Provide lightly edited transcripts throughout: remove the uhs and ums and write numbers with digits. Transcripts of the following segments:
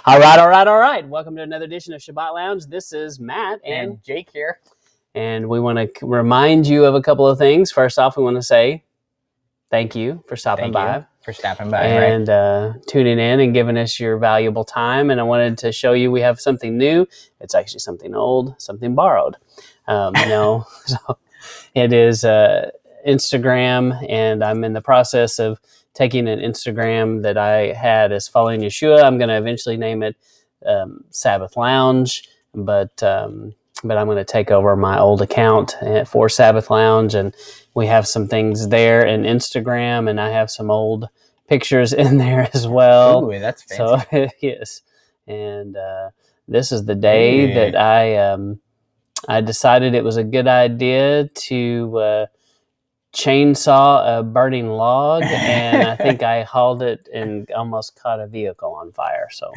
All right. Welcome to another edition of Shabbat Lounge. This is Matt and Jake here. And we want to remind you of a couple of things. First off, we want to say thank you for stopping by. And tuning in and giving us your valuable time. And I wanted to show you we have something new. It's actually something old, something borrowed. So it is Instagram, and I'm in the process of taking an Instagram that I had as Following Yeshua. I'm going to eventually name it Sabbath Lounge, but I'm going to take over my old account for Sabbath Lounge, and we have some things there in Instagram, and I have some old pictures in there as well. Ooh, that's fancy. So yes, and this is the day that I decided it was a good idea to chainsaw a burning log, and I think I hauled it and almost caught a vehicle on fire. So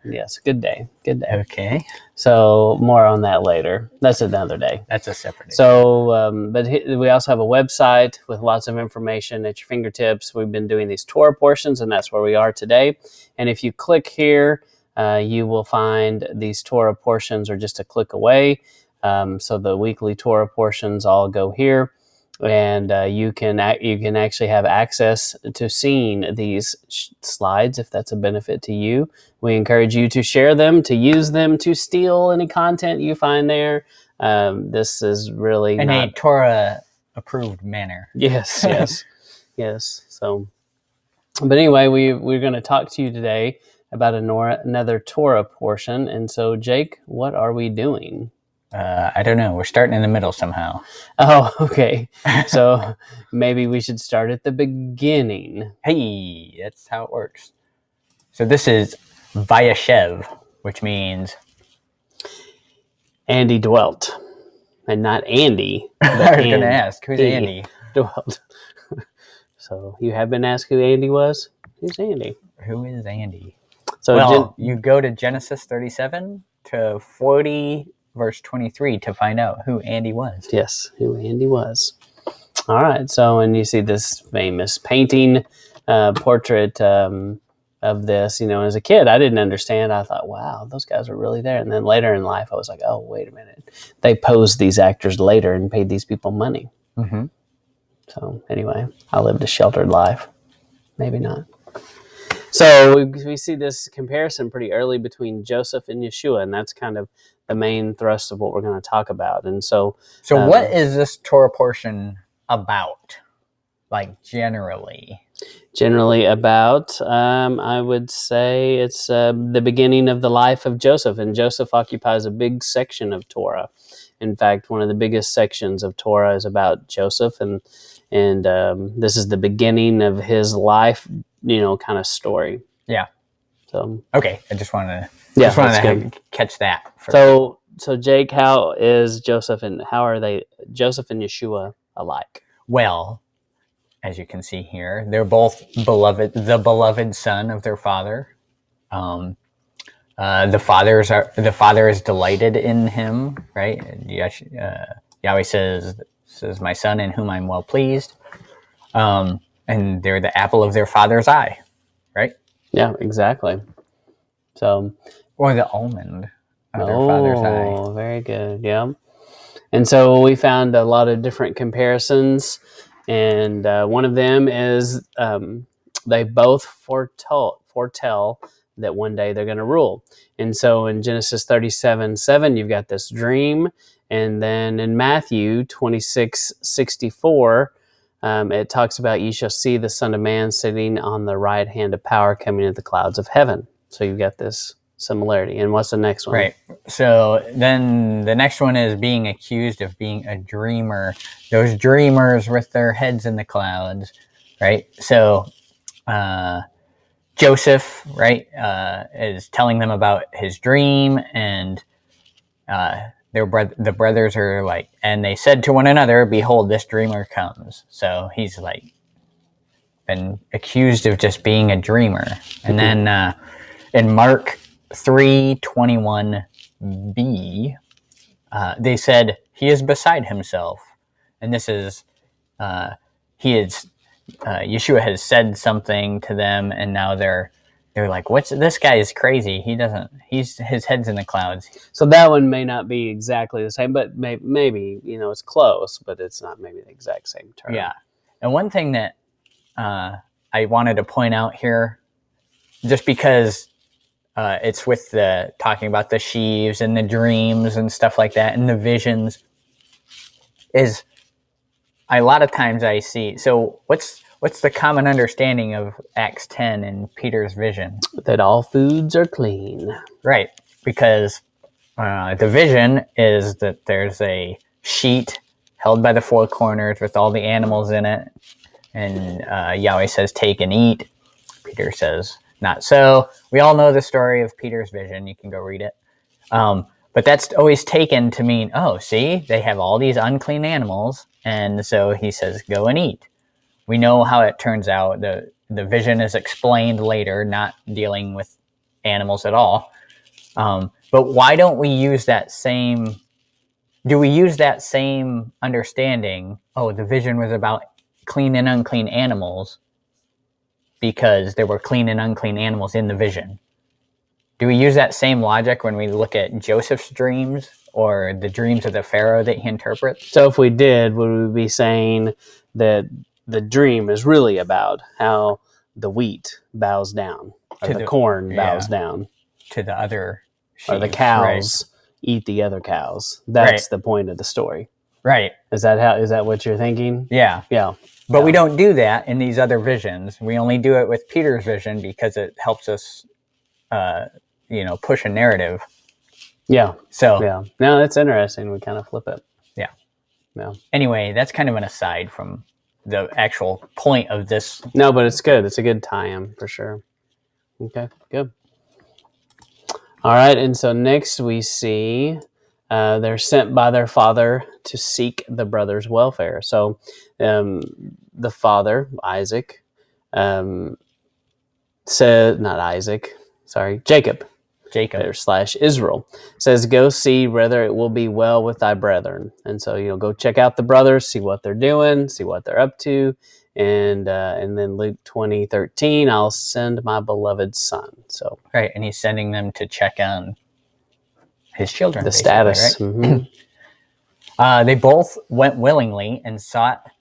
yes, good day. Okay. So more on that later. That's another day. That's a separate day. So, but we also have a website with lots of information at your fingertips. We've been doing these Torah portions, and that's where we are today. And if you click here, you will find these Torah portions are just a click away. So the weekly Torah portions all go here. And you can actually have access to seeing these slides if that's a benefit to you. We encourage you to share them, to use them, to steal any content you find there. This is really in a Torah approved manner. Yes. So, but anyway, we're going to talk to you today about another Torah portion. And so, Jake, what are we doing? I don't know. We're starting in the middle somehow. Oh, okay. So maybe we should start at the beginning. Hey, that's how it works. So this is Vayeshev, which means Andy dwelt. And not Andy. I was going to ask, who's Andy? Dwelt. So you have been asked who Andy was? Who's Andy? Who is Andy? So you go to Genesis 37 to 40... verse 23 to find out who Andy was. Yes, who Andy was. All right. So, and you see this famous painting, portrait of this. You know, as a kid, I didn't understand. I thought, wow, those guys are really there. And then later in life, I was like, oh, wait a minute. They posed these actors later and paid these people money. Mm-hmm. So, anyway, I lived a sheltered life. Maybe not. So we see this comparison pretty early between Joseph and Yeshua, and that's kind of the main thrust of what we're going to talk about. And so what is this Torah portion about? Like generally about, I would say it's the beginning of the life of Joseph, and Joseph occupies a big section of Torah. In fact, one of the biggest sections of Torah is about Joseph, and this is the beginning of his life, kind of story. Yeah. So okay, I just wanted to catch that. So Jake, how is Joseph and Yeshua alike? Well, as you can see here, they're both the beloved son of their father. The father is delighted in him, right? Yahweh says, my son in whom I'm well pleased. And they're the apple of their father's eye, right? Yeah, exactly. So, or the almond of their father's eye. Oh, very good. Yeah. And so we found a lot of different comparisons, and one of them is they both foretell that one day they're going to rule. And so in Genesis 37:7, you've got this dream, and then in Matthew 26:64. It talks about you shall see the Son of Man sitting on the right hand of power coming in the clouds of heaven. So you've got this similarity. And what's the next one? Right. So then the next one is being accused of being a dreamer. Those dreamers with their heads in the clouds, right? So Joseph, right, is telling them about his dream, and the brothers are like, and they said to one another, behold, this dreamer comes. So he's like been accused of just being a dreamer. And then in Mark 3:21b, they said he is beside himself. And this is Yeshua has said something to them, and now they're they're like, "What's this guy is crazy? His head's in the clouds." So that one may not be exactly the same, but maybe it's close, but it's not maybe the exact same term. Yeah. And one thing that I wanted to point out here, just because it's with the talking about the sheaves and the dreams and stuff like that and the visions, is a lot of times I see. So what's the common understanding of Acts 10 and Peter's vision? That all foods are clean. Right, because the vision is that there's a sheet held by the four corners with all the animals in it, and Yahweh says, "Take and eat." Peter says, "Not so." We all know the story of Peter's vision. You can go read it. But that's always taken to mean, oh, see, they have all these unclean animals, and so he says, "Go and eat." We know how it turns out. The vision is explained later, not dealing with animals at all. But why don't we use that same... Do we use that same understanding? Oh, the vision was about clean and unclean animals because there were clean and unclean animals in the vision. Do we use that same logic when we look at Joseph's dreams or the dreams of the Pharaoh that he interprets? So if we did, would we be saying that the dream is really about how the wheat bows down, or the corn bows down to the other sheaves, or the cows eat the other cows? That's the point of the story. Right. Is that what you're thinking? Yeah. Yeah. But we don't do that in these other visions. We only do it with Peter's vision because it helps us, push a narrative. Yeah. So yeah. No, that's interesting. We kind of flip it. Yeah. Yeah. Anyway, that's kind of an aside from the actual point of this. No, but it's good. It's a good tie-in for sure. Okay, good. All right, and so next we see they're sent by their father to seek the brothers' welfare. So the father, Isaac, said, not Isaac, sorry, Jacob / Israel, says, "Go see whether it will be well with thy brethren." And so, go check out the brothers, see what they're doing, see what they're up to. And then Luke 20:13, "I'll send my beloved son." So right, and he's sending them to check on his children. The status. Right? Mm-hmm. They both went willingly and sought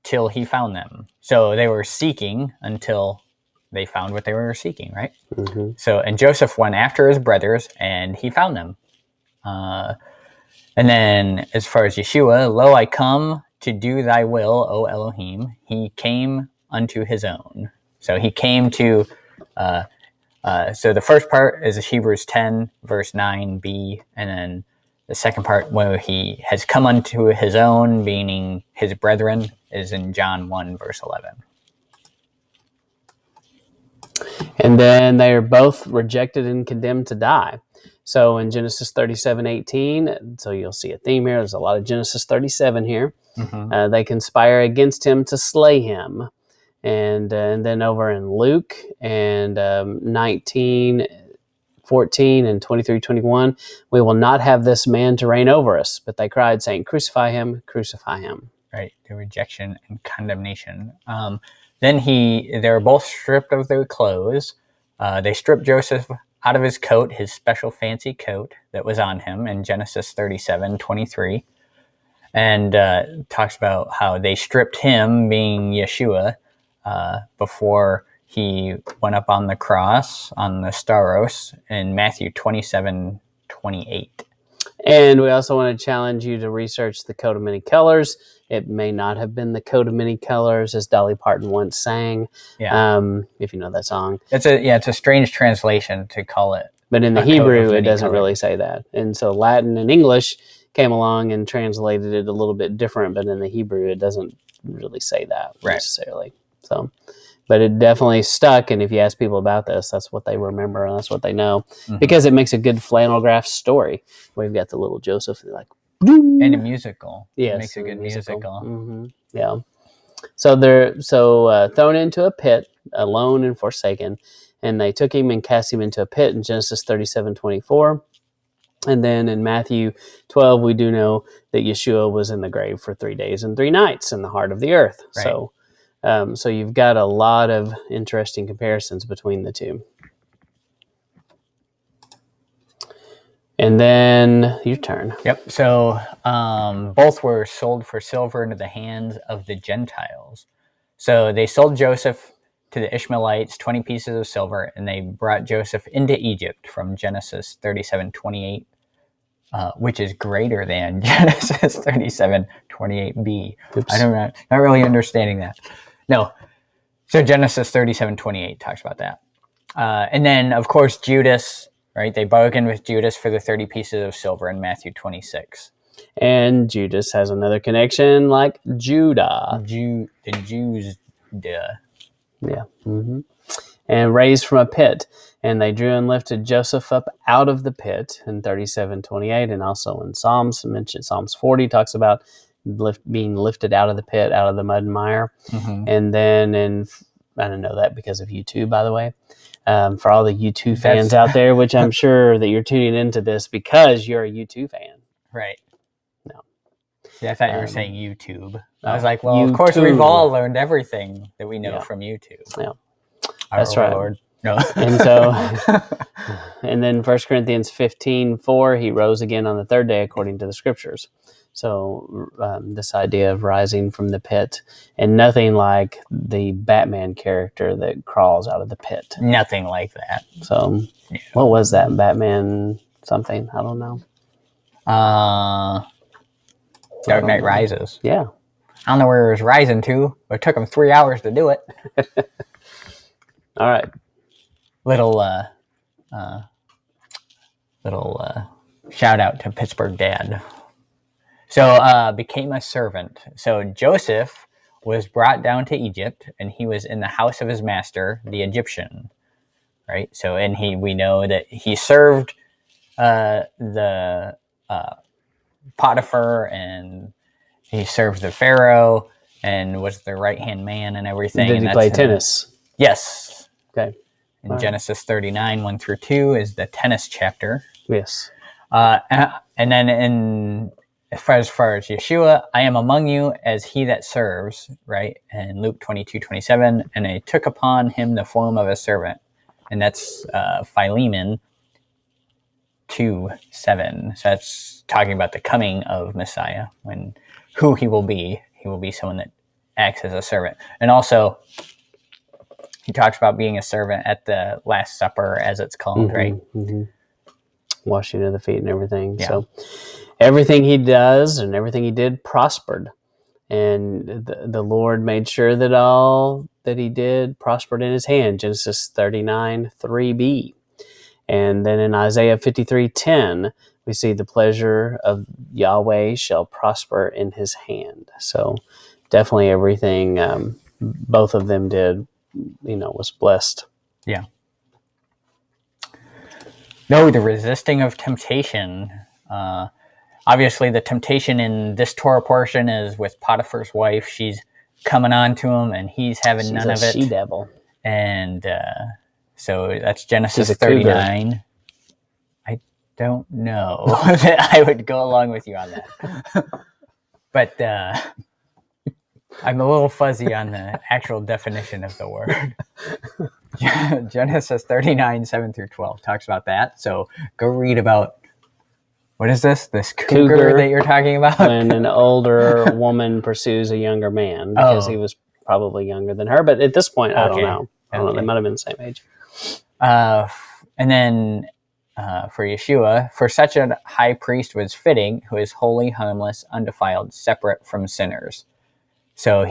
till he found them. So they were seeking until they found what they were seeking, right? Mm-hmm. So, and Joseph went after his brothers, and he found them. And then, as far as Yeshua, "Lo, I come to do thy will, O Elohim." He came unto his own. So he came to. So the first part is Hebrews 10, verse 9b, and then the second part, where he has come unto his own, meaning his brethren, is in John 1, verse 11. And then they are both rejected and condemned to die. So in Genesis 37:18, so you'll see a theme here. There's a lot of Genesis 37 here. Mm-hmm. They conspire against him to slay him. And then over in Luke and 19:14 and 23:21, "We will not have this man to reign over us." But they cried, saying, "Crucify him, crucify him." Right, the rejection and condemnation. Then they were both stripped of their clothes. They stripped Joseph out of his coat, his special fancy coat that was on him in Genesis 37:23. And talks about how they stripped him, being Yeshua, before he went up on the cross, on the Staros, in Matthew 27:28. And we also want to challenge you to research the coat of many colors. It may not have been the coat of many colors, as Dolly Parton once sang. Yeah. If you know that song. It's a strange translation to call it. But in the Hebrew, it doesn't really say that. And so Latin and English came along and translated it a little bit different, but in the Hebrew, it doesn't really say that necessarily. So, but it definitely stuck. And if you ask people about this, that's what they remember and that's what they know, because it makes a good flannel graph story. We've got the little Joseph, and and a musical. Yes, it makes a good musical. Mm-hmm. Yeah. So they're thrown into a pit, alone and forsaken, and they took him and cast him into a pit in Genesis 37:24. And then in Matthew 12, we do know that Yeshua was in the grave for 3 days and 3 nights in the heart of the earth. Right. So So you've got a lot of interesting comparisons between the two. And then your turn. Yep. So both were sold for silver into the hands of the Gentiles. So they sold Joseph to the Ishmaelites 20 pieces of silver, and they brought Joseph into Egypt from Genesis 37:28, which is greater than Genesis 37:28b. Oops. I don't know, not really understanding that. No. So Genesis 37:28 talks about that. And then, of course, Judas. Right, they bargained with Judas for the 30 pieces of silver in Matthew 26. And Judas has another connection, like Judah. The Jews, duh. Yeah. Mm-hmm. And raised from a pit. And they drew and lifted Joseph up out of the pit in 37:28. And also in Psalms, mentioned Psalms 40 talks about being lifted out of the pit, out of the mud and mire. Mm-hmm. And then I don't know that because of YouTube, by the way. For all the U2 fans out there, which I'm sure that you're tuning into this because you're a U2 fan. Right. No. See, I thought you were saying YouTube. I was like, well, of course YouTube. we've all learned everything that we know from YouTube. Yeah. That's right. Lord. No. And so, and then 1 Corinthians 15:4, he rose again on the third day according to the scriptures. So this idea of rising from the pit, and nothing like the Batman character that crawls out of the pit. Nothing like that. So what was that? Batman something? I don't know. Dark Knight Rises. Yeah. I don't know where it was rising to, but it took him 3 hours to do it. All right. Little shout out to Pittsburgh Dad. So became a servant. So Joseph was brought down to Egypt, and he was in the house of his master, the Egyptian. Right. So, and we know that he served the Potiphar, and he served the Pharaoh, and was the right-hand man and everything. Did he play tennis? Yes. Okay. In Genesis 39, 1-2 is the tennis chapter. Yes. And then as far as Yeshua, I am among you as he that serves, right? And Luke 22:27, and he took upon him the form of a servant. And that's Philemon 2:7. So that's talking about the coming of Messiah, who he will be. He will be someone that acts as a servant. And also, he talks about being a servant at the Last Supper, as it's called, right? Mm-hmm. Washing of the feet and everything. Yeah. So everything he does and everything he did prospered. And the Lord made sure that all that he did prospered in his hand. Genesis 39:3b. And then in Isaiah 53:10, we see the pleasure of Yahweh shall prosper in his hand. So definitely everything both of them did, was blessed. Yeah. No, the resisting of temptation. Obviously, the temptation in this Torah portion is with Potiphar's wife. She's coming on to him, and he's having none of it. She's a she-devil. And so that's Genesis 39. Cougar. I don't know that I would go along with you on that. But I'm a little fuzzy on the actual definition of the word. Genesis 39, 7-12 talks about that. So go read about, what is this? This cougar that you're talking about? When an older woman pursues a younger man, because he was probably younger than her. But at this point, I don't know. They might have been the same age. And then for Yeshua, for such a high priest was fitting, who is holy, harmless, undefiled, separate from sinners. So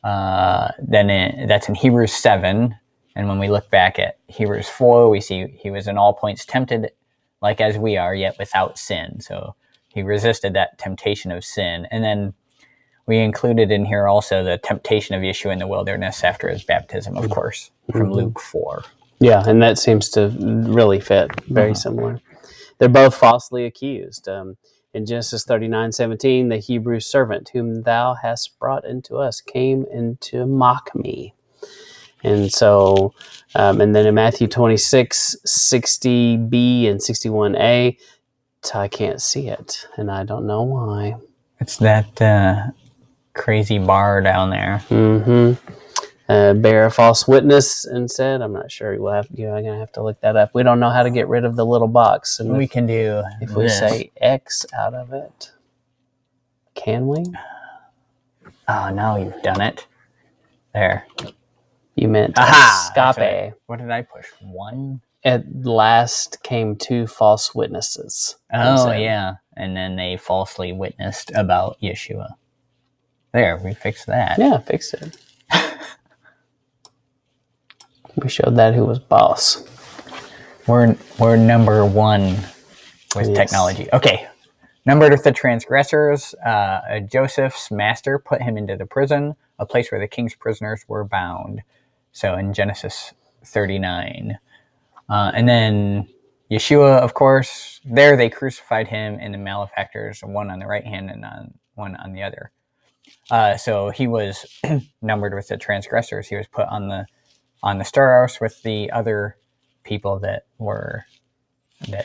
that's in Hebrews 7. And when we look back at Hebrews 4, we see he was in all points tempted, like as we are, yet without sin. So he resisted that temptation of sin. And then we included in here also the temptation of Yeshua in the wilderness after his baptism, of course, from Luke 4. Yeah, and that seems to really fit. Very similar. They're both falsely accused. In Genesis 39:17, the Hebrew servant whom thou hast brought into us came in to mock me. And so, and then in Matthew 26:60b and 61a, I can't see it, and I don't know why. It's that crazy bar down there. Bear a false witness and said, I'm not sure. You're going to have to look that up. We don't know how to get rid of the little box. And we can do if we say X out of it, can we? Oh, no, you've done it. There. You meant escape. What did I push? 1? At last came 2 false witnesses. Oh, yeah. And then they falsely witnessed about Yeshua. There, we fixed that. Yeah, fixed it. We showed that who was boss. We're number 1 with technology. Okay. Numbered with the transgressors, Joseph's master put him into the prison, a place where the king's prisoners were bound. So in Genesis 39. And then Yeshua, of course, there they crucified him and the malefactors, one on the right hand and one on the other. So he was numbered with the transgressors. He was put on the storehouse with the other people that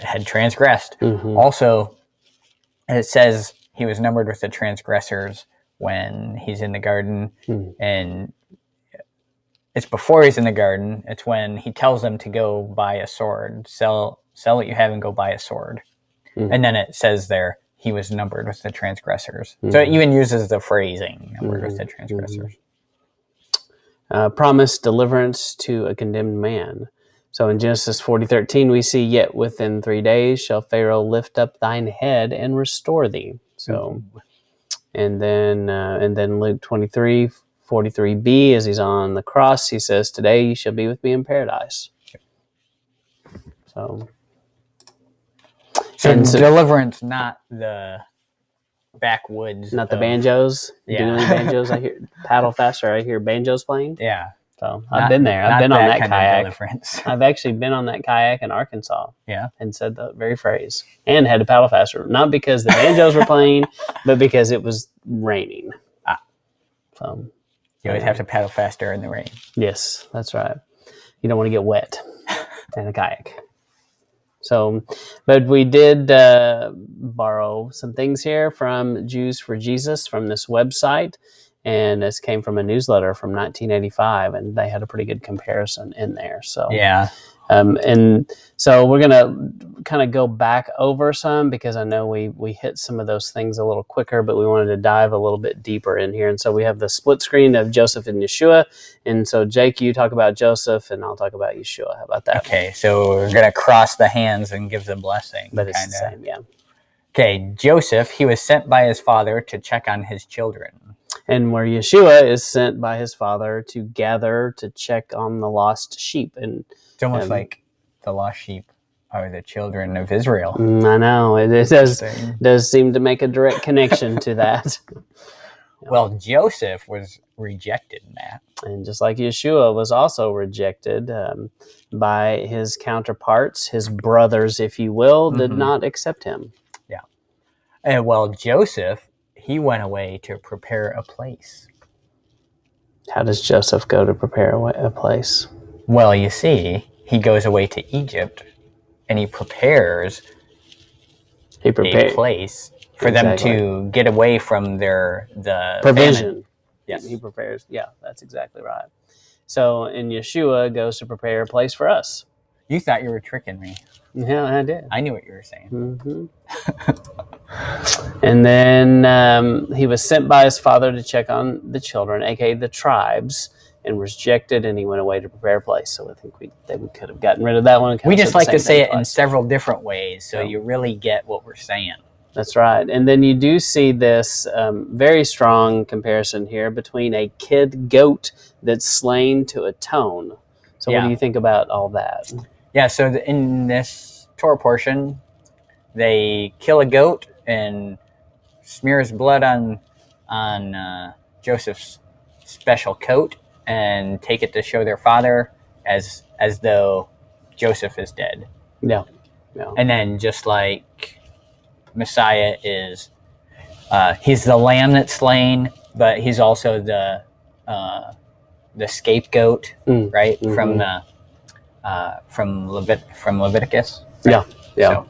had transgressed. Also, it says he was numbered with the transgressors when he's in the garden, and it's before he's in the garden. It's when he tells them to go buy a sword, sell what you have and go buy a sword. And then it says there, he was numbered with the transgressors. So it even uses the phrasing, numbered with the transgressors. Promised deliverance to a condemned man. So in Genesis 40:13, we see, yet within 3 days shall Pharaoh lift up thine head and restore thee. So, and then Luke 23:43b, as he's on the cross, he says, today you shall be with me in paradise. So deliverance, not the backwoods. Not the banjos. Yeah. Do you know any banjos? I hear paddle faster. I hear banjos playing. Yeah. So I've been there. I've been on that kayak. I've actually been on that kayak in Arkansas. Yeah. And said the very phrase and had to paddle faster. Not because the banjos were playing, but because it was raining. So you always have to paddle faster in the rain. Yes, that's right. You don't want to get wet in a kayak. So, but we did borrow some things here from Jews for Jesus from this website. And this came from a newsletter from 1985, and they had a pretty good comparison in there. So yeah, and so we're gonna kind of go back over some because I know we hit some of those things a little quicker, but we wanted to dive a little bit deeper in here. And so we have the split screen of Joseph and Yeshua. And so Jake, you talk about Joseph, and I'll talk about Yeshua. How about that? Okay, so we're gonna cross the hands and give the blessing. But it's the same, yeah. Okay, Joseph, he was sent by his father to check on his children. And where Yeshua is sent by his father to check on the lost sheep. And it's almost like the lost sheep are the children of Israel. I know. It does seem to make a direct connection to that. Well, Joseph was rejected in that. And just like Yeshua was also rejected by his counterparts, his brothers, if you will, did not accept him. Yeah. And well, Joseph, he went away to prepare a place. How does Joseph go to prepare a place? Well, you see, he goes away to Egypt, and he prepares a place for them to get away from the provision. Famine. Yes, he prepares. Yeah, that's exactly right. So, and Yeshua goes to prepare a place for us. You thought you were tricking me. Yeah, I did. I knew what you were saying. And then he was sent by his father to check on the children, aka the tribes, and rejected, and he went away to prepare a place. So I think we could have gotten rid of that one. We just like to say it in several different ways, so you really get what we're saying. That's right. And then you do see this very strong comparison here between a kid goat that's slain to atone. So what do you think about all that? Yeah, so in this Torah portion, they kill a goat and smear his blood on Joseph's special coat and take it to show their father as though Joseph is dead. Yeah. And then just like Messiah is, he's the lamb that's slain, but he's also the scapegoat, right? From Leviticus. Right? Yeah. So.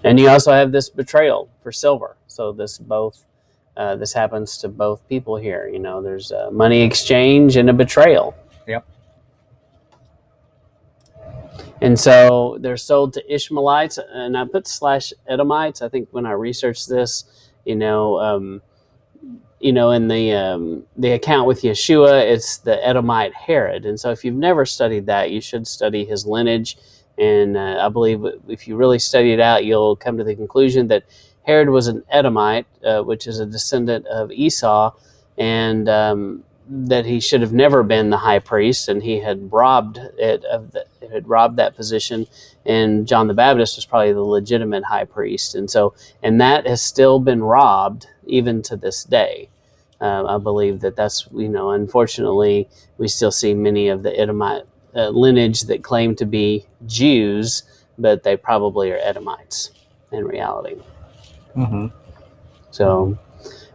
And you also have this betrayal for silver. So this both this happens to both people here. There's a money exchange and a betrayal. Yep. And so they're sold to Ishmaelites, and I put / Edomites. I think when I researched this, in the account with Yeshua, it's the Edomite Herod. And so if you've never studied that, you should study his lineage. And I believe if you really study it out, you'll come to the conclusion that Herod was an Edomite, which is a descendant of Esau, and that he should have never been the high priest, and he had robbed that position. And John the Baptist was probably the legitimate high priest, and that has still been robbed even to this day. I believe that's unfortunately we still see many of the Edomite lineage that claim to be Jews, but they probably are Edomites in reality. Mm-hmm. So,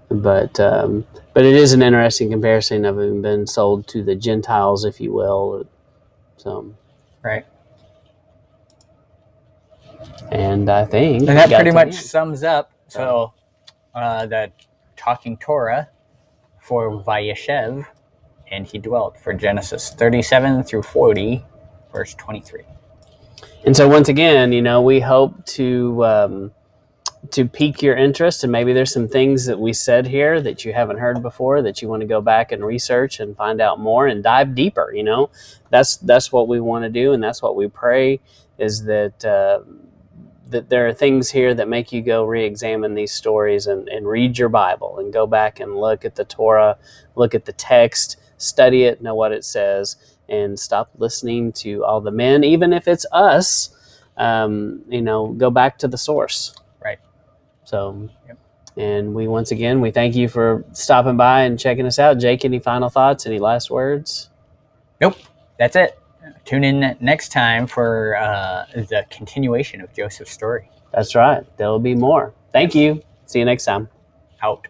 but it is an interesting comparison of having been sold to the Gentiles, if you will. So, right. And I think that pretty much sums up. So, the talking Torah for Vayeshev, and he dwelt, for Genesis 37 through 40, verse 23. And so once again, we hope to pique your interest, and maybe there's some things that we said here that you haven't heard before that you want to go back and research and find out more and dive deeper. That's what we want to do, and that's what we pray, is that there are things here that make you go re-examine these stories and read your Bible and go back and look at the Torah, look at the text, study it, know what it says, and stop listening to all the men, even if it's us. Go back to the source. Right. So, and we thank you for stopping by and checking us out. Jake, any final thoughts? Any last words? Nope. That's it. Tune in next time for the continuation of Joseph's story. That's right. There will be more. Thank you. See you next time. Out.